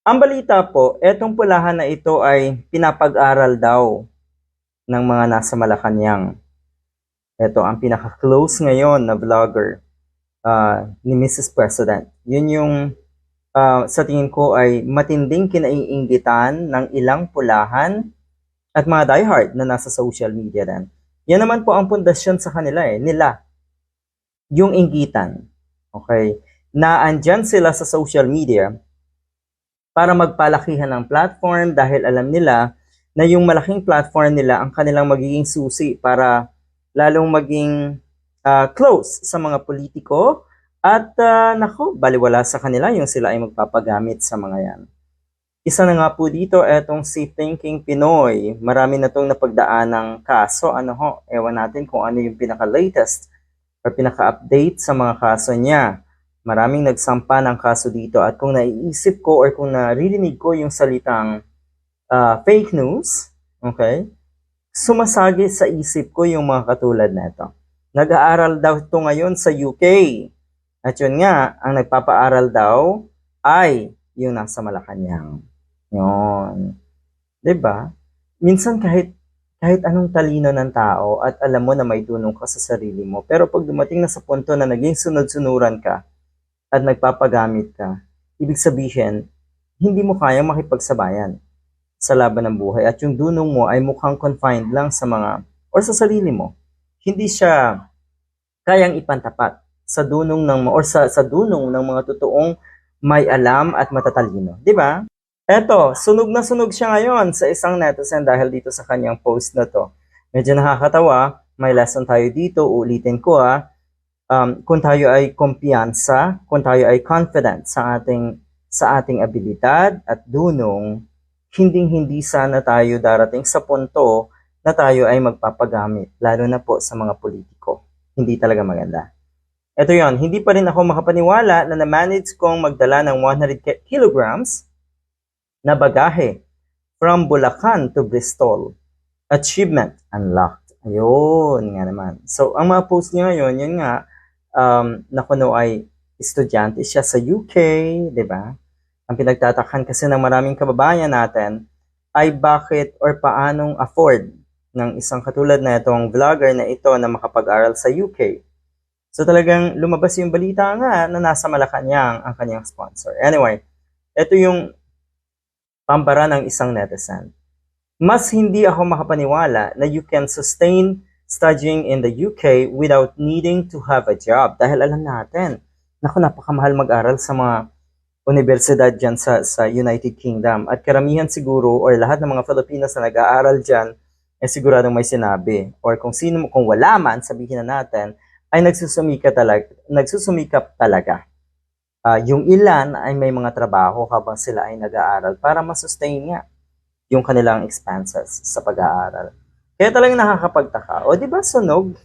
Ang balita po, etong pulahan na ito ay pinapag-aral daw ng mga nasa Malacanang. Ito ang pinaka-close ngayon na vlogger ni Mrs. President. Yun yung sa tingin ko ay matinding kinaiinggitan ng ilang pulahan at mga diehard na nasa social media din. Yan naman po ang pundasyon sa kanila nila. Yung inggitan. Okay? Na andyan sila sa social media para magpalakihan ng platform dahil alam nila na yung malaking platform nila ang kanilang magiging susi para lalong maging close sa mga politiko at baliwala sa kanila yung sila ay magpapagamit sa mga yan. Isa na nga po dito, etong si Thinking Pinoy. Marami na itong napagdaan ng kaso. Ewan natin kung ano yung pinaka-latest or pinaka-update sa mga kaso niya. Maraming nagsampa ng kaso dito at kung naiisip ko or kung naririnig ko yung salitang fake news, okay, sumasagi sa isip ko yung mga katulad nito. Nag-aaral daw ito ngayon sa UK. At yun nga, ang nagpapaaral daw ay yung nasa Malacanang. Yun. 'Di ba? Minsan kahit anong talino ng tao at alam mo na may dunong ka sa sarili mo, pero pag dumating na sa punto na naging sunod-sunuran ka at nagpapagamit ka, ibig sabihin, hindi mo kayang makipagsabayan sa laban ng buhay at yung dunong mo ay mukhang confined lang sa mga or sa sarili mo. Hindi siya kayang ipantapat sa dunong ng or sa dunong ng mga totoong may alam at matatalino, 'di ba? Eto, sunog na sunog siya ngayon sa isang netizen dahil dito sa kanyang post na to. Medyo nakakatawa, may lesson tayo dito, ulitin ko kung tayo ay kumpiyansa, kung tayo ay confident sa ating abilidad at dunong, hinding-hindi sana tayo darating sa punto na tayo ay magpapagamit, lalo na po sa mga politiko. Hindi talaga maganda. Ito yon, hindi pa rin ako makapaniwala na na-manage kong magdala ng 100 kilograms na bagahe from Bulacan to Bristol. Achievement unlocked. Ayun nga naman. So, ang mga post niya ngayon, yun nga, na kuno ay estudyante siya sa UK, di ba? Ang pinagtatakhan kasi ng maraming kababayan natin ay bakit or paanong afford ng isang katulad na itong vlogger na ito na makapag-aral sa UK. So talagang lumabas yung balita nga na nasa Malacanang ang kanyang sponsor. Anyway, ito yung pampara ng isang netizen. Mas hindi ako makapaniwala na you can sustain studying in the UK without needing to have a job. Dahil alam natin, napakamahal mag-aral sa mga universidad dyan sa United Kingdom. At karamihan siguro, or lahat ng mga Filipinos na nag-aaral dyan, ay siguradong may sinabi. Or kung wala man, sabihin na natin, ay nagsusumikap talaga. Yung ilan ay may mga trabaho habang sila ay nag-aaral para masustain nga yung kanilang expenses sa pag-aaral. Kaya talagang nakakapagtaka. O di ba sunog?